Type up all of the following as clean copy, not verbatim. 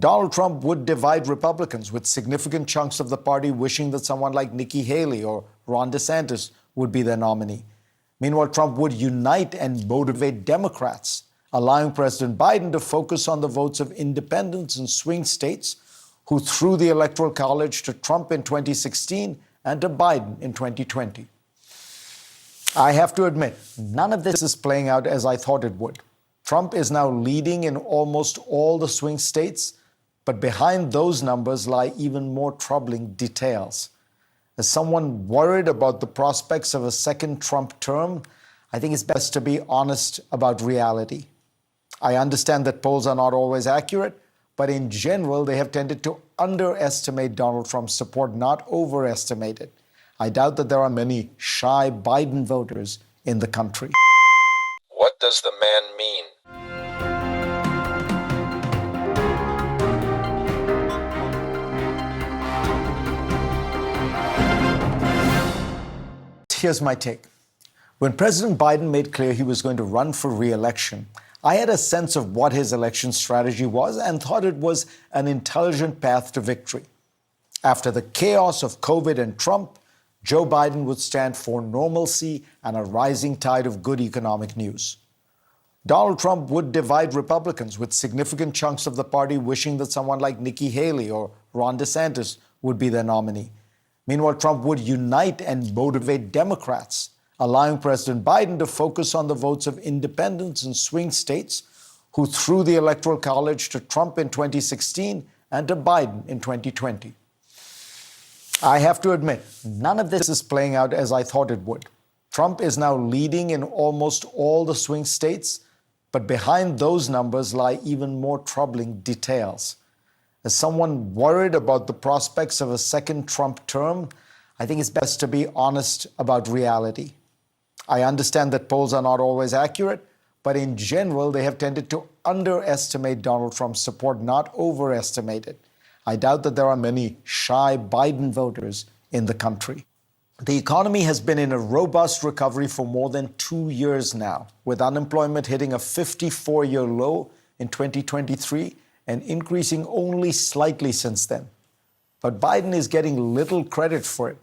Donald Trump would divide Republicans, with significant chunks of the party wishing that someone like Nikki Haley or Ron DeSantis would be their nominee. Meanwhile, Trump would unite and motivate Democrats, allowing President Biden to focus on the votes of independents and swing states who threw the Electoral College to Trump in 2016 and to Biden in 2020. I have to admit, none of this is playing out as I thought it would. Trump is now leading in almost all the swing states, but behind those numbers lie even more troubling details. As someone worried about the prospects of a second Trump term, I think it's best to be honest about reality. I understand that polls are not always accurate, but in general, they have tended to underestimate Donald Trump's support, not overestimate it. I doubt that there are many shy Biden voters in the country. What does the man mean? Here's my take. When President Biden made clear he was going to run for re-election, I had a sense of what his election strategy was and thought it was an intelligent path to victory. After the chaos of COVID and Trump, Joe Biden would stand for normalcy and a rising tide of good economic news. Donald Trump would divide Republicans, with significant chunks of the party wishing that someone like Nikki Haley or Ron DeSantis would be their nominee. Meanwhile, Trump would unite and motivate Democrats, allowing President Biden to focus on the votes of independents and swing states who threw the Electoral College to Trump in 2016 and to Biden in 2020. I have to admit, none of this is playing out as I thought it would. Trump is now leading in almost all the swing states, but behind those numbers lie even more troubling details. As someone worried about the prospects of a second Trump term, I think it's best to be honest about reality. I understand that polls are not always accurate, but in general, they have tended to underestimate Donald Trump's support, not overestimate it. I doubt that there are many shy Biden voters in the country. The economy has been in a robust recovery for more than 2 years now, with unemployment hitting a 54-year low in 2023 and increasing only slightly since then. But Biden is getting little credit for it.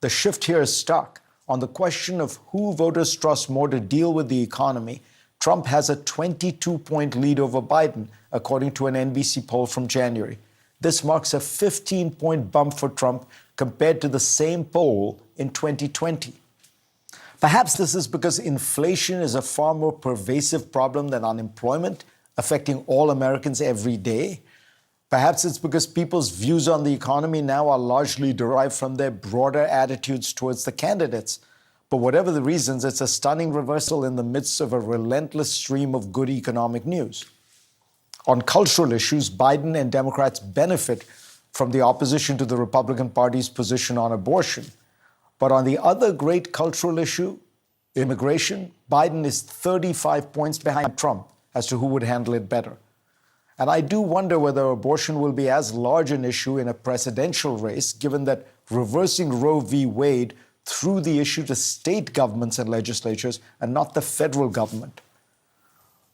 The shift here is stark. On the question of who voters trust more to deal with the economy, Trump has a 22-point lead over Biden, according to an NBC poll from January. This marks a 15-point bump for Trump compared to the same poll in 2020. Perhaps this is because inflation is a far more pervasive problem than unemployment, affecting all Americans every day. Perhaps it's because people's views on the economy now are largely derived from their broader attitudes towards the candidates. But whatever the reasons, it's a stunning reversal in the midst of a relentless stream of good economic news. On cultural issues, Biden and Democrats benefit from the opposition to the Republican Party's position on abortion. But on the other great cultural issue, immigration, Biden is 35 points behind Trump as to who would handle it better. And I do wonder whether abortion will be as large an issue in a presidential race, given that reversing Roe v. Wade threw the issue to state governments and legislatures and not the federal government.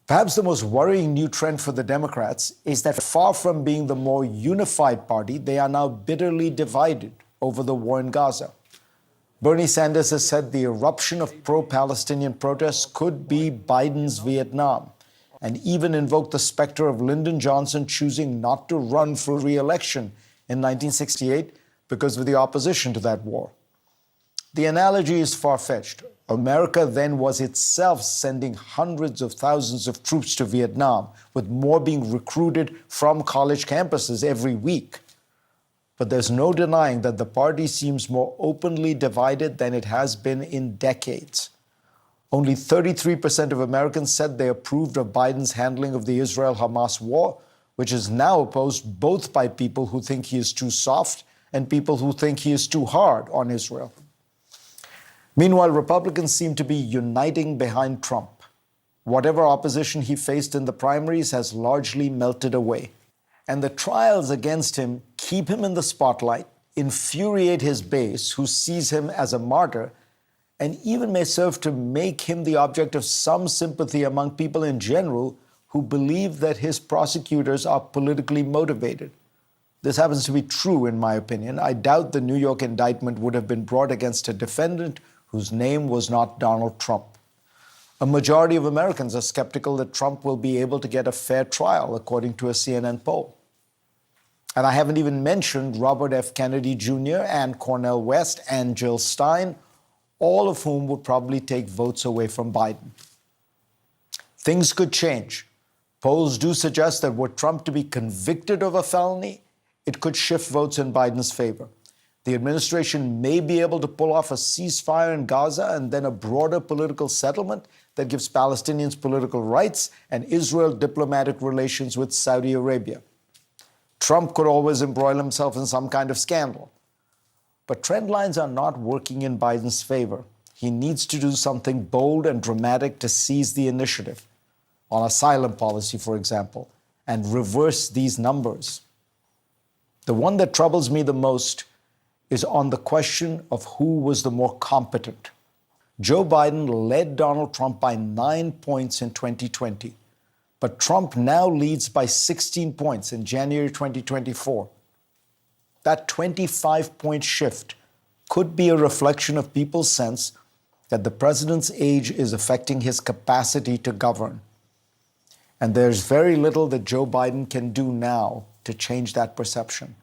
Perhaps the most worrying new trend for the Democrats is that far from being the more unified party, they are now bitterly divided over the war in Gaza. Bernie Sanders has said the eruption of pro-Palestinian protests could be Biden's Vietnam, and even invoked the specter of Lyndon Johnson choosing not to run for re-election in 1968 because of the opposition to that war. The analogy is far-fetched. America then was itself sending hundreds of thousands of troops to Vietnam, with more being recruited from college campuses every week. But there's no denying that the party seems more openly divided than it has been in decades. Only 33% of Americans said they approved of Biden's handling of the Israel-Hamas war, which is now opposed both by people who think he is too soft and people who think he is too hard on Israel. Meanwhile, Republicans seem to be uniting behind Trump. Whatever opposition he faced in the primaries has largely melted away. And the trials against him keep him in the spotlight, infuriate his base, who sees him as a martyr, and even may serve to make him the object of some sympathy among people in general who believe that his prosecutors are politically motivated. This happens to be true, in my opinion. I doubt the New York indictment would have been brought against a defendant whose name was not Donald Trump. A majority of Americans are skeptical that Trump will be able to get a fair trial, according to a CNN poll. And I haven't even mentioned Robert F. Kennedy Jr. and Cornel West and Jill Stein, all of whom would probably take votes away from Biden. Things could change. Polls do suggest that were Trump to be convicted of a felony, it could shift votes in Biden's favor. The administration may be able to pull off a ceasefire in Gaza and then a broader political settlement that gives Palestinians political rights and Israel diplomatic relations with Saudi Arabia. Trump could always embroil himself in some kind of scandal. But trend lines are not working in Biden's favor. He needs to do something bold and dramatic to seize the initiative, on asylum policy, for example, and reverse these numbers. The one that troubles me the most is on the question of who was the more competent. Joe Biden led Donald Trump by 9 points in 2020, but Trump now leads by 16 points in January 2024. That 25-point shift could be a reflection of people's sense that the president's age is affecting his capacity to govern. And there's very little that Joe Biden can do now to change that perception.